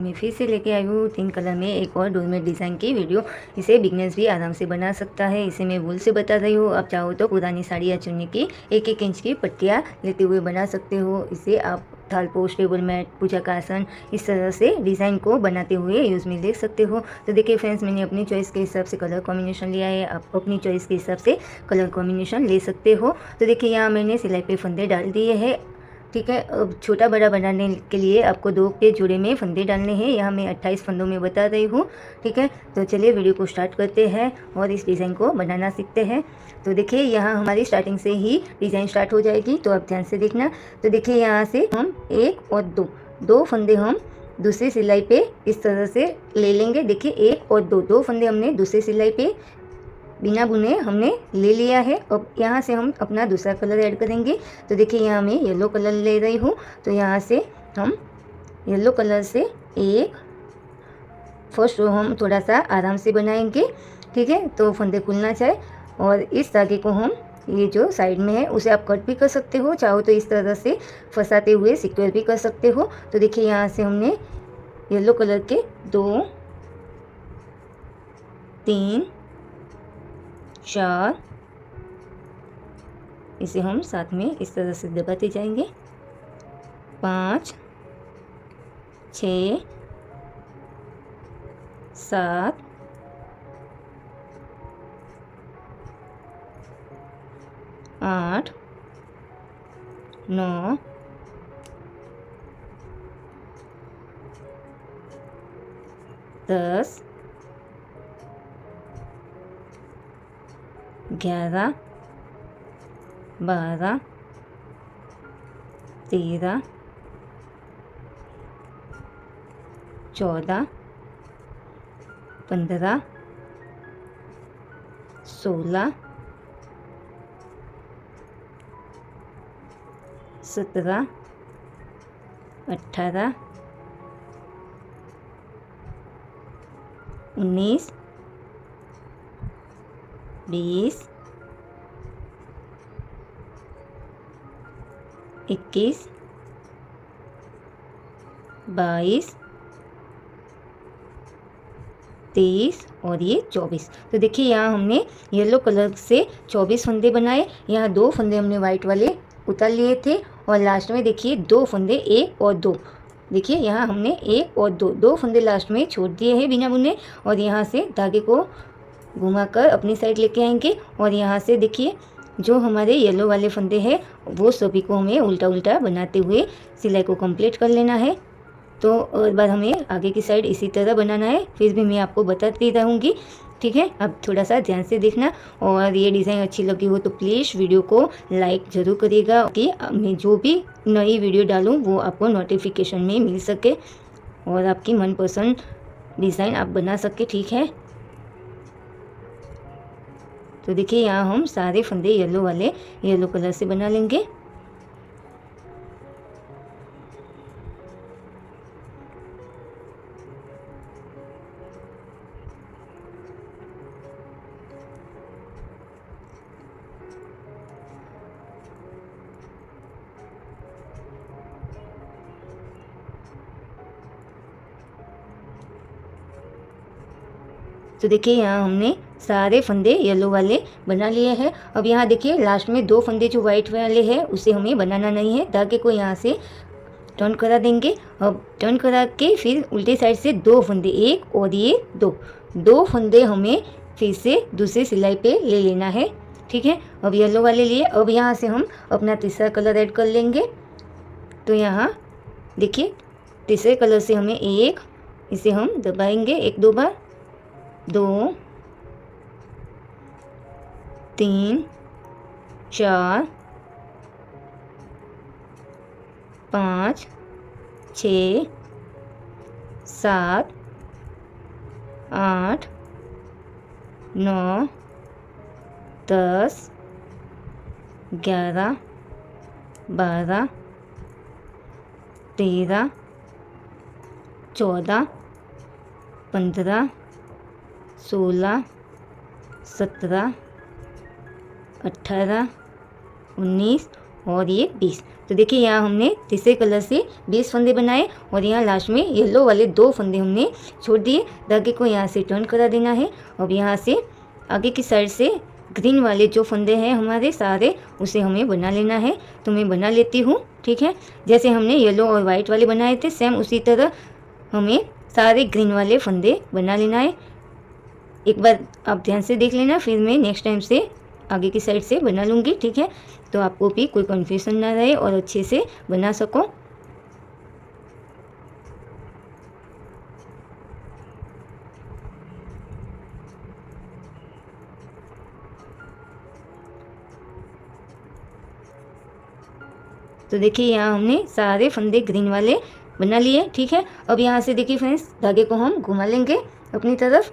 मैं फिर से लेके आई हूँ 3 कलर में एक और डोरमेट डिज़ाइन की वीडियो। इसे बिगनर्स भी आराम से बना सकता है। इसे मैं वूल से बता रही हूँ। आप चाहो तो पुरानी साड़ी या चुन्नी की 1-1 इंच की पट्टियाँ लेते हुए बना सकते हो। इसे आप थाल पोस्ट, टेबल मैट, पूजा का आसन इस तरह से डिज़ाइन को बनाते हुए यूज़ में देख सकते हो। तो देखिए फ्रेंड्स, मैंने अपनी चॉइस के हिसाब से कलर कॉम्बिनेशन लिया है। आप अपनी चॉइस के हिसाब से कलर कॉम्बिनेशन ले सकते हो। तो देखिए यहाँ मैंने सिलाई पे फंदे डाल दिए हैं। ठीक है, अब छोटा बड़ा बनाने के लिए आपको 2 के जोड़े में फंदे डालने हैं। यहाँ मैं 28 फंदों में बता रही हूँ। ठीक है, तो चलिए वीडियो को स्टार्ट करते हैं और इस डिज़ाइन को बनाना सीखते हैं। तो देखिए यहाँ हमारी स्टार्टिंग से ही डिज़ाइन स्टार्ट हो जाएगी, तो आप ध्यान से देखना। तो देखिए यहाँ से हम 1 और 2 फंदे हम दूसरी सिलाई पे इस तरह से ले लेंगे। देखिए 1 और 2 फंदे हमने दूसरी सिलाई पे बिना बुने हमने ले लिया है। अब यहाँ से हम अपना दूसरा कलर ऐड करेंगे। तो देखिए यहाँ मैं येलो कलर ले रही हूँ। तो यहाँ से हम येलो कलर से एक फर्स्ट रो हम थोड़ा सा आराम से बनाएंगे। ठीक है, तो फंदे खुलना चाहे और इस धागे को हम ये जो साइड में है उसे आप कट भी कर सकते हो, चाहो तो इस तरह से फंसाते हुए सिक्योर भी कर सकते हो। तो देखिए यहाँ से हमने येलो कलर के 2, 3, 4 इसे हम साथ में इस तरह से दबाते जाएंगे। 5, 6, 7, 8, 9, 10, 11, 12, 13, 14, 15, 16, 17, 18, 19, 20, 21, 22, 23 और ये 24। तो देखिए यहाँ हमने येलो कलर से 24 फंदे बनाए। यहाँ 2 फंदे हमने वाइट वाले उतार लिए थे और लास्ट में देखिए 2 फंदे 1 और 2। देखिए यहाँ हमने 1 और 2 फंदे लास्ट में छोड़ दिए हैं बिना बुने और यहाँ से धागे को घुमाकर अपनी साइड लेके आएंगे और यहाँ से देखिए जो हमारे येलो वाले फंदे हैं वो सभी को हमें उल्टा उल्टा बनाते हुए सिलाई को कंप्लीट कर लेना है। तो और बार हमें आगे की साइड इसी तरह बनाना है, फिर भी मैं आपको बताती रहूँगी। ठीक है, अब थोड़ा सा ध्यान से देखना और ये डिज़ाइन अच्छी लगी हो तो प्लीज़ वीडियो को लाइक ज़रूर करिएगा कि मैं जो भी नई वीडियो डालूँ वो आपको नोटिफिकेशन में मिल सके और आपकी मनपसंद डिज़ाइन आप बना सके। ठीक है, तो देखिए यहाँ हम सारे फंदे येलो वाले येलो कलर से बना लेंगे। तो देखिए यहाँ हमने सारे फंदे येलो वाले बना लिए हैं। अब यहाँ देखिए लास्ट में 2 फंदे जो वाइट वाले हैं उसे हमें बनाना नहीं है। धागे को यहाँ से टर्न करा देंगे। अब टर्न करा के फिर उल्टे साइड से 2 फंदे, 1 और ये 2 फंदे हमें फिर से दूसरी सिलाई पे ले लेना है। ठीक है, अब येलो वाले लिए। अब यहाँ से हम अपना तीसरा कलर ऐड कर लेंगे। तो यहाँ देखिए तीसरे कलर से हमें इसे हम दबाएंगे 1-2 बार। 2, 3, 4, 5, 6, 7, 8, 9, 10, 11, 12, 13, 14, 15, 16, 17, 18, 19 और ये 20। तो देखिए यहाँ हमने तीसरे कलर से 20 फंदे बनाए और यहाँ लास्ट में येलो वाले 2 फंदे हमने छोड़ दिए। धागे को यहाँ से टर्न करा देना है। अब यहाँ से आगे की साइड से ग्रीन वाले जो फंदे हैं हमारे सारे, उसे हमें बना लेना है। तो मैं बना लेती हूँ, ठीक है। जैसे हमने येलो और वाइट वाले बनाए थे, सेम उसी तरह हमें सारे ग्रीन वाले फंदे बना लेना है। एक बार आप ध्यान से देख लेना, फिर मैं नेक्स्ट टाइम से आगे की साइड से बना लूँगी, ठीक है। तो आपको भी कोई कन्फ्यूज़न ना रहे और अच्छे से बना सको। तो देखिए यहाँ हमने सारे फंदे ग्रीन वाले बना लिए, ठीक है। अब यहाँ से देखिए फ्रेंड्स, धागे को हम घुमा लेंगे अपनी तरफ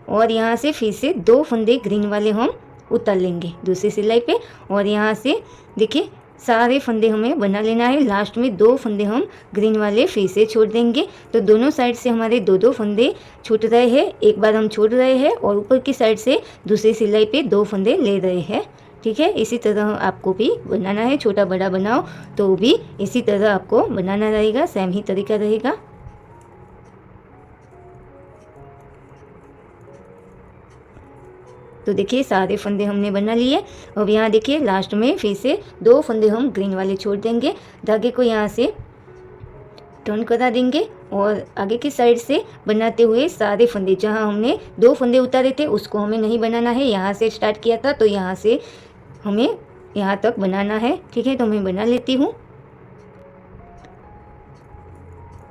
और यहाँ से फिर से 2 फंदे ग्रीन वाले हम उतार लेंगे दूसरी सिलाई पे। और यहाँ से देखिए सारे फंदे हमें बना लेना है। लास्ट में 2 फंदे हम ग्रीन वाले फिर से छोड़ देंगे। तो दोनों साइड से हमारे 2-2 फंदे छूट रहे हैं, एक बार हम छोड़ रहे हैं और ऊपर की साइड से दूसरी सिलाई पे 2 फंदे ले रहे हैं, ठीक है। इसी तरह आपको भी बनाना है। छोटा बड़ा बनाओ तो भी इसी तरह आपको बनाना रहेगा, सेम ही तरीका रहेगा। तो देखिए सारे फंदे हमने बना लिए। अब यहाँ देखिए लास्ट में फिर से 2 फंदे हम ग्रीन वाले छोड़ देंगे। धागे को यहाँ से टर्न करा देंगे और आगे की साइड से बनाते हुए सारे फंदे, जहाँ हमने 2 फंदे उतारे थे उसको हमें नहीं बनाना है। यहाँ से स्टार्ट किया था तो यहाँ से हमें यहाँ तक बनाना है, ठीक है। तो मैं बना लेती हूँ।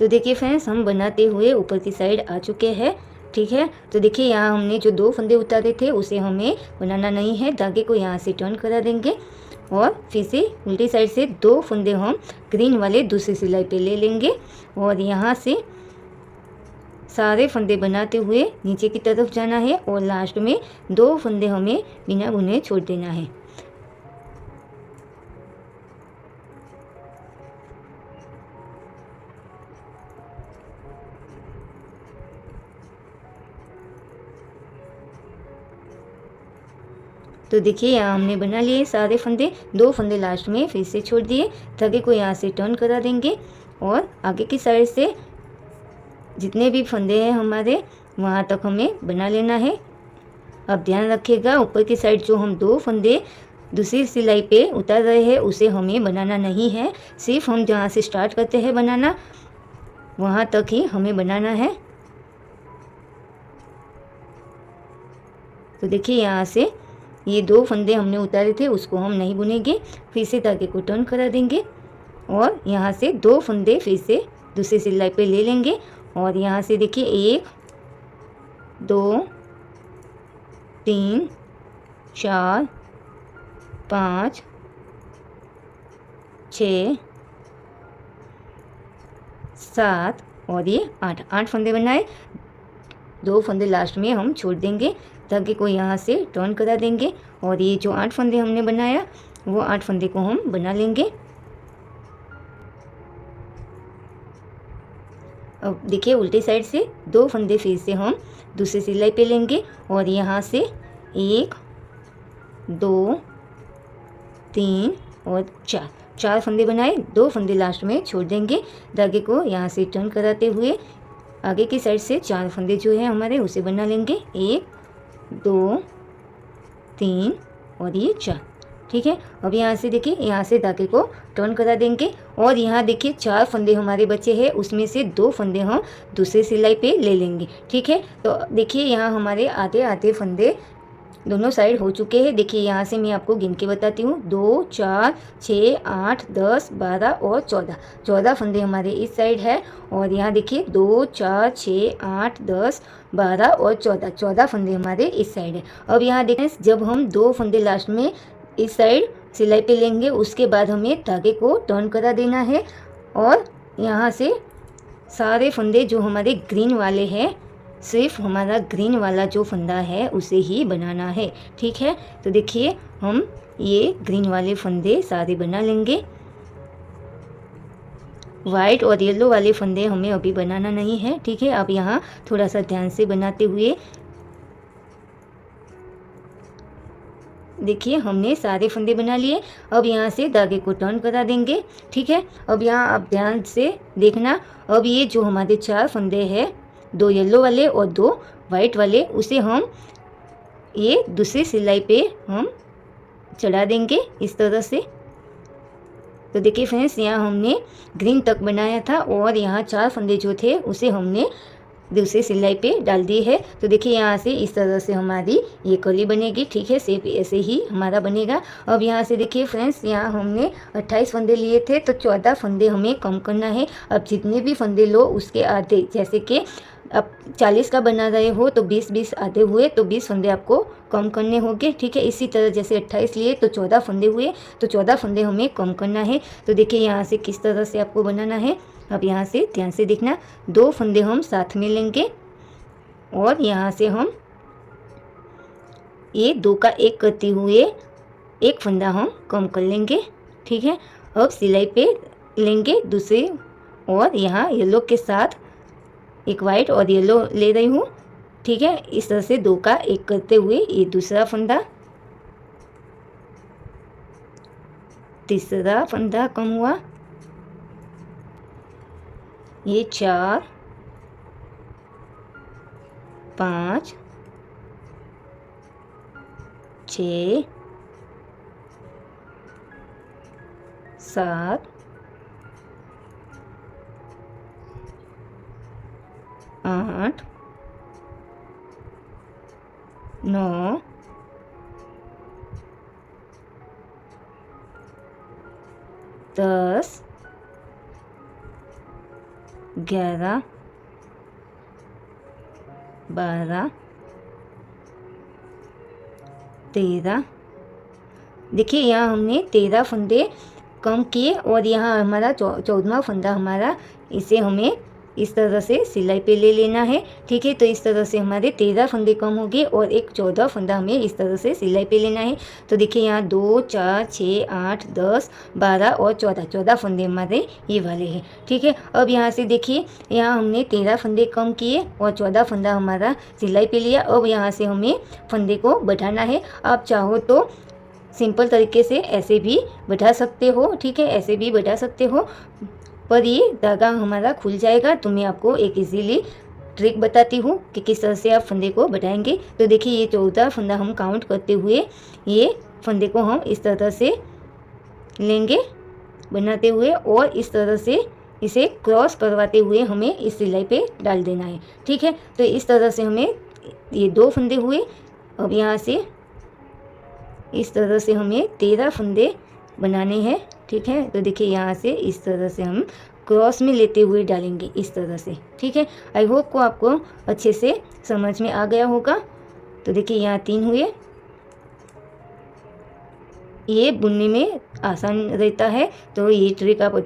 तो देखिए फ्रेंड्स, हम बनाते हुए ऊपर की साइड आ चुके हैं, ठीक है। तो देखिए यहाँ हमने जो 2 फंदे उतारे थे उसे हमें बनाना नहीं है। धागे को यहाँ से टर्न करा देंगे और फिर से उल्टी साइड से 2 फंदे हम ग्रीन वाले दूसरी सिलाई पे ले लेंगे और यहाँ से सारे फंदे बनाते हुए नीचे की तरफ जाना है और लास्ट में 2 फंदे हमें बिना बुने छोड़ देना है। तो देखिए यहाँ हमने बना लिए सारे फंदे, 2 फंदे लास्ट में फिर से छोड़ दिए। धागे को यहाँ से टर्न करा देंगे और आगे की साइड से जितने भी फंदे हैं हमारे वहाँ तक हमें बना लेना है। अब ध्यान रखिएगा, ऊपर की साइड जो हम 2 फंदे दूसरी सिलाई पे उतार रहे हैं उसे हमें बनाना नहीं है। सिर्फ हम जहाँ से स्टार्ट करते हैं बनाना वहाँ तक ही हमें बनाना है। तो देखिए यहाँ से ये 2 फंदे हमने उतारे थे उसको हम नहीं बुनेंगे। फिर से धागे को टर्न करा देंगे और यहाँ से 2 फंदे फिर से दूसरी सिलाई पे ले लेंगे और यहाँ से देखिए 1 2 3 4 5 6 7 और ये 8 फंदे बनाए। 2 फंदे लास्ट में हम छोड़ देंगे। धागे को यहाँ से टर्न करा देंगे और ये जो 8 फंदे हमने बनाया वो 8 फंदे को हम बना लेंगे। अब देखिए उल्टी साइड से 2 फंदे फिर से हम दूसरी सिलाई पे लेंगे और यहाँ से 1 2 3 और 4 फंदे बनाए। 2 फंदे लास्ट में छोड़ देंगे। धागे को यहाँ से टर्न कराते हुए आगे की साइड से 4 फंदे जो है हमारे उसे बना लेंगे। 1 2 3 और ये 4, ठीक है। अब यहाँ से देखिए यहाँ से धागे को टर्न करा देंगे और यहाँ देखिए 4 फंदे हमारे बचे हैं, उसमें से 2 फंदे हम दूसरी सिलाई पे ले लेंगे, ठीक है। तो देखिए यहाँ हमारे आधे आधे फंदे दोनों साइड हो चुके हैं। देखिए यहाँ से मैं आपको गिन के बताती हूँ, 2 4 6 8 10 12 और 14 फंदे हमारे इस साइड है और यहाँ देखिए 2 4 6 8 10 12 और 14 फंदे हमारे इस साइड है। अब यहाँ देखें, जब हम 2 फंदे लास्ट में इस साइड सिलाई पे लेंगे उसके बाद हमें धागे को टर्न करा देना है और यहाँ से सारे फंदे जो हमारे ग्रीन वाले हैं, सिर्फ हमारा ग्रीन वाला जो फंदा है उसे ही बनाना है, ठीक है। तो देखिए हम ये ग्रीन वाले फंदे सारे बना लेंगे। वाइट और येलो वाले फंदे हमें अभी बनाना नहीं है, ठीक है। अब यहाँ थोड़ा सा ध्यान से बनाते हुए देखिए हमने सारे फंदे बना लिए। अब यहाँ से धागे को टर्न करा देंगे, ठीक है। अब यहाँ आप ध्यान से देखना, अब ये जो हमारे 4 फंदे हैं, 2 येलो वाले और 2 वाइट वाले, उसे हम ये दूसरी सिलाई पे हम चढ़ा देंगे इस तरह से। तो देखिए फ्रेंड्स, यहाँ हमने ग्रीन तक बनाया था और यहाँ 4 फंदे जो थे उसे हमने दूसरी सिलाई पे डाल दी है। तो देखिए यहाँ से इस तरह से हमारी ये कली बनेगी, ठीक है। शेप ऐसे ही हमारा बनेगा। अब यहाँ से देखिए फ्रेंड्स, यहाँ हमने 28 फंदे लिए थे तो 14 फंदे हमें कम करना है। अब जितने भी फंदे लो उसके आधे, जैसे कि अब 40 का बना रहे हो तो 20-20 आधे हुए तो 20 फंदे आपको कम करने होंगे, ठीक है। इसी तरह जैसे 28 लिए तो 14 फंदे हुए तो 14 फंदे हमें कम करना है। तो देखिए यहाँ से किस तरह से आपको बनाना है। अब यहाँ से ध्यान से देखना, 2 फंदे हम साथ में लेंगे और यहाँ से हम ये 2 का 1 करते हुए एक फंदा हम कम कर लेंगे, ठीक है। अब सिलाई पे लेंगे दूसरे, और यहाँ येलो के साथ एक वाइट और येलो ले रही हूँ, ठीक है। इस तरह से 2 का 1 करते हुए ये दूसरा फंदा, तीसरा फंदा कम हुआ, ये 4, 5, 6, 7, 8, 9, 10, 11, 12, 13। देखिए यहाँ हमने 13 फंदे कम किए और यहाँ हमारा 14वां फंदा हमारा, इसे हमें इस तरह से सिलाई पे ले लेना है, ठीक है। तो इस तरह से हमारे 13 फंदे कम हो गए और एक 14 फंदा हमें इस तरह से सिलाई पे लेना है। तो देखिए यहाँ 2, 4, 6, 8, 10, 12 और 14 फंदे हमारे ये वाले हैं, ठीक है। अब यहाँ से देखिए, यहाँ हमने 13 फंदे कम किए और 14 फंदा हमारा सिलाई पे लिया। अब यहाँ से हमें फंदे को बढ़ाना है। आप चाहो तो सिंपल तरीके से ऐसे भी बढ़ा सकते हो, ठीक है, ऐसे भी बढ़ा सकते हो, पर ये धागा हमारा खुल जाएगा। तो मैं आपको एक इजीली ट्रिक बताती हूँ कि किस तरह से आप फंदे को बढ़ाएंगे। तो देखिए ये 14 फंदा हम काउंट करते हुए ये फंदे को हम इस तरह से लेंगे बनाते हुए, और इस तरह से इसे क्रॉस करवाते हुए हमें इस सिलाई पे डाल देना है, ठीक है। तो इस तरह से हमें ये 2 फंदे हुए। अब यहाँ से इस तरह से हमें 13 फंदे बनाने हैं, ठीक है। तो देखिए यहाँ से इस तरह से हम क्रॉस में लेते हुए डालेंगे इस तरह से, ठीक है। आई होप को आपको अच्छे से समझ में आ गया होगा। तो देखिए यहाँ 3 हुए। ये बुनने में आसान रहता है, तो ये ट्रिक आप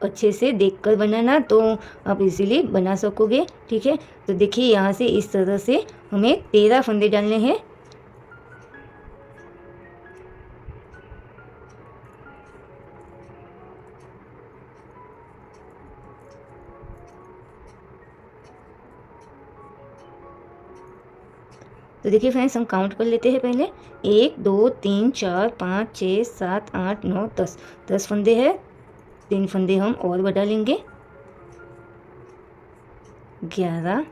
अच्छे से देखकर बनाना तो आप इजीली बना सकोगे, ठीक है। तो देखिए यहाँ से इस तरह से हमें 13 फंदे डालने हैं। तो देखिए फ्रेंड्स, हम काउंट कर लेते हैं पहले। 1, 2, 3, 4, 5, 6, 7, 8, 9, 10। 10 फंदे हैं, 3 फंदे हम और बढ़ा लेंगे। 11,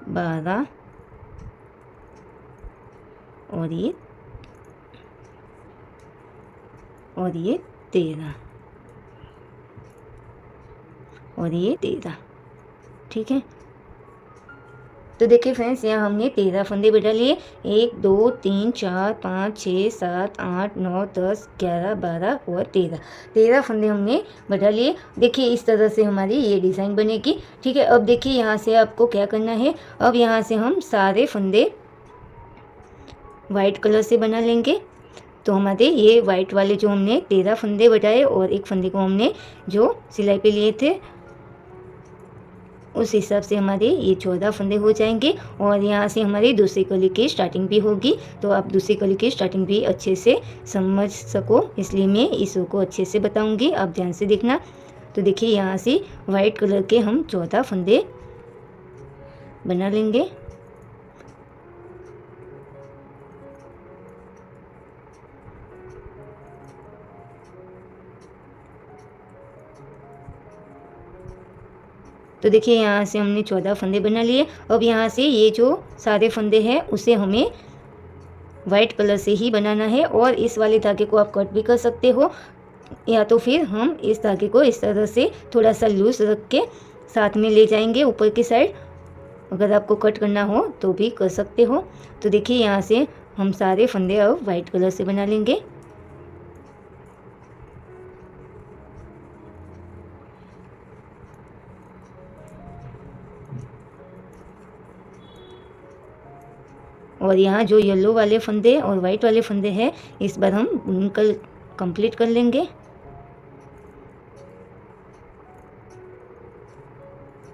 12 और ये 13 और ये 13, ठीक है। तो देखिए फ्रेंड्स, यहाँ हमने 13 फंदे बढ़ा लिए। 1, 2, 3, 4, 5, 6, 7, 8, 9, 10, 11, 12 और 13 फंदे हमने बढ़ा लिए। देखिए इस तरह से हमारी ये डिज़ाइन बनेगी, ठीक है। अब देखिए यहाँ से आपको क्या करना है। अब यहाँ से हम सारे फंदे वाइट कलर से बना लेंगे। तो हमारे ये वाइट वाले जो हमने 13 फंदे बढ़ाए और एक फंदे को हमने जो सिलाई पे लिए थे, उस हिसाब से हमारे ये 14 फंदे हो जाएंगे। और यहाँ से हमारी दूसरी कली की स्टार्टिंग भी होगी। तो आप दूसरी कली की स्टार्टिंग भी अच्छे से समझ सको, इसलिए मैं इसको अच्छे से बताऊंगी, आप ध्यान से देखना। तो देखिए यहाँ से वाइट कलर के हम 14 फंदे बना लेंगे। तो देखिए यहाँ से हमने 14 फंदे बना लिए। अब यहाँ से ये जो सारे फंदे हैं उसे हमें वाइट कलर से ही बनाना है, और इस वाले धागे को आप कट भी कर सकते हो, या तो फिर हम इस धागे को इस तरह से थोड़ा सा लूज रख के साथ में ले जाएंगे ऊपर की साइड। अगर आपको कट करना हो तो भी कर सकते हो। तो देखिए यहाँ से हम सारे फंदे अब वाइट कलर से बना लेंगे। और यहाँ जो येलो वाले फंदे और वाइट वाले फंदे हैं इस बार हम बुनकर कंप्लीट कर लेंगे।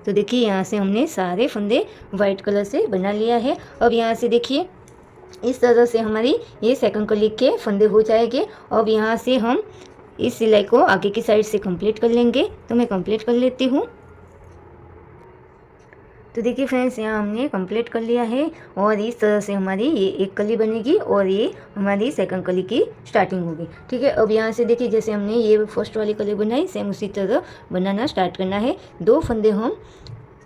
तो देखिए यहाँ से हमने सारे फंदे वाइट कलर से बना लिया है। अब यहाँ से देखिए इस तरह से हमारी ये सेकंड कली के फंदे हो जाएंगे। अब यहाँ से हम इस सिलाई को आगे की साइड से कंप्लीट कर लेंगे। तो मैं कंप्लीट कर लेती हूँ। तो देखिए फ्रेंड्स, यहाँ हमने कंप्लीट कर लिया है, और इस तरह से हमारी ये एक कली बनेगी और ये हमारी सेकंड कली की स्टार्टिंग होगी। ठीक है, अब यहाँ से देखिए जैसे हमने ये फर्स्ट वाली कली बनाई, सेम उसी तरह बनाना स्टार्ट करना है। 2 फंदे हम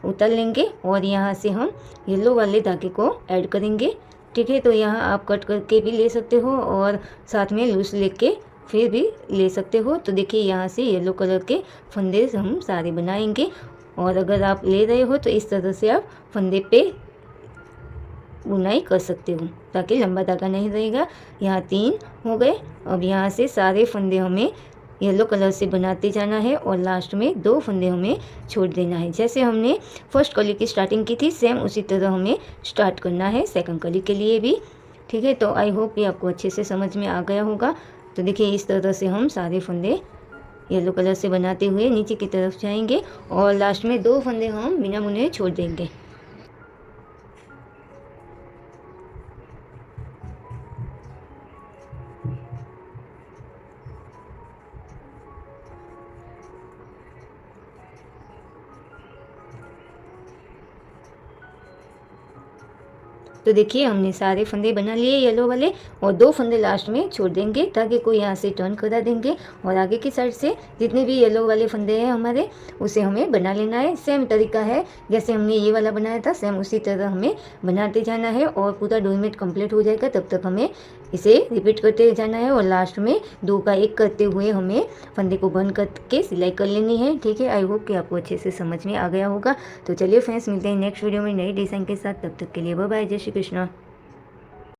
उतार लेंगे और यहाँ से हम येलो वाले धागे को ऐड करेंगे। ठीक है, तो यहाँ आप कट करके भी ले सकते हो और साथ में लूज लेके फिर भी ले सकते हो। तो देखिए यहाँ से येलो कलर के फंदे हम सारे बनाएंगे, और अगर आप ले रहे हो तो इस तरह से आप फंदे पे बुनाई कर सकते हो ताकि लंबा धागा नहीं रहेगा। यहाँ 3 हो गए। अब यहाँ से सारे फंदे हमें येलो कलर से बनाते जाना है और लास्ट में 2 फंदे हमें छोड़ देना है। जैसे हमने फर्स्ट कली की स्टार्टिंग की थी सेम उसी तरह हमें स्टार्ट करना है सेकंड कली के लिए भी। ठीक है, तो आई होप ये आपको अच्छे से समझ में आ गया होगा। तो देखिए इस तरह से हम सारे फंदे येलो कलर से बनाते हुए नीचे की तरफ जाएंगे और लास्ट में 2 फंदे हम बिना बुने छोड़ देंगे। तो देखिए हमने सारे फंदे बना लिए येलो वाले, और 2 फंदे लास्ट में छोड़ देंगे ताकि कोई यहाँ से टर्न करा देंगे, और आगे की साइड से जितने भी येलो वाले फंदे हैं हमारे उसे हमें बना लेना है। सेम तरीका है जैसे हमने ये वाला बनाया था, सेम उसी तरह हमें बनाते जाना है और पूरा डोरमेट कंप्लीट हो जाएगा। तब तक हमें इसे रिपीट करते जाना है और लास्ट में 2 का 1 करते हुए हमें फंदे को बंद करके सिलाई कर लेनी है। ठीक है, आई होप कि आपको अच्छे से समझ में आ गया होगा। तो चलिए फ्रेंड्स, मिलते हैं नेक्स्ट वीडियो में नई डिज़ाइन के साथ। तब तक के लिए बाय बाय, जय श्री कृष्णा।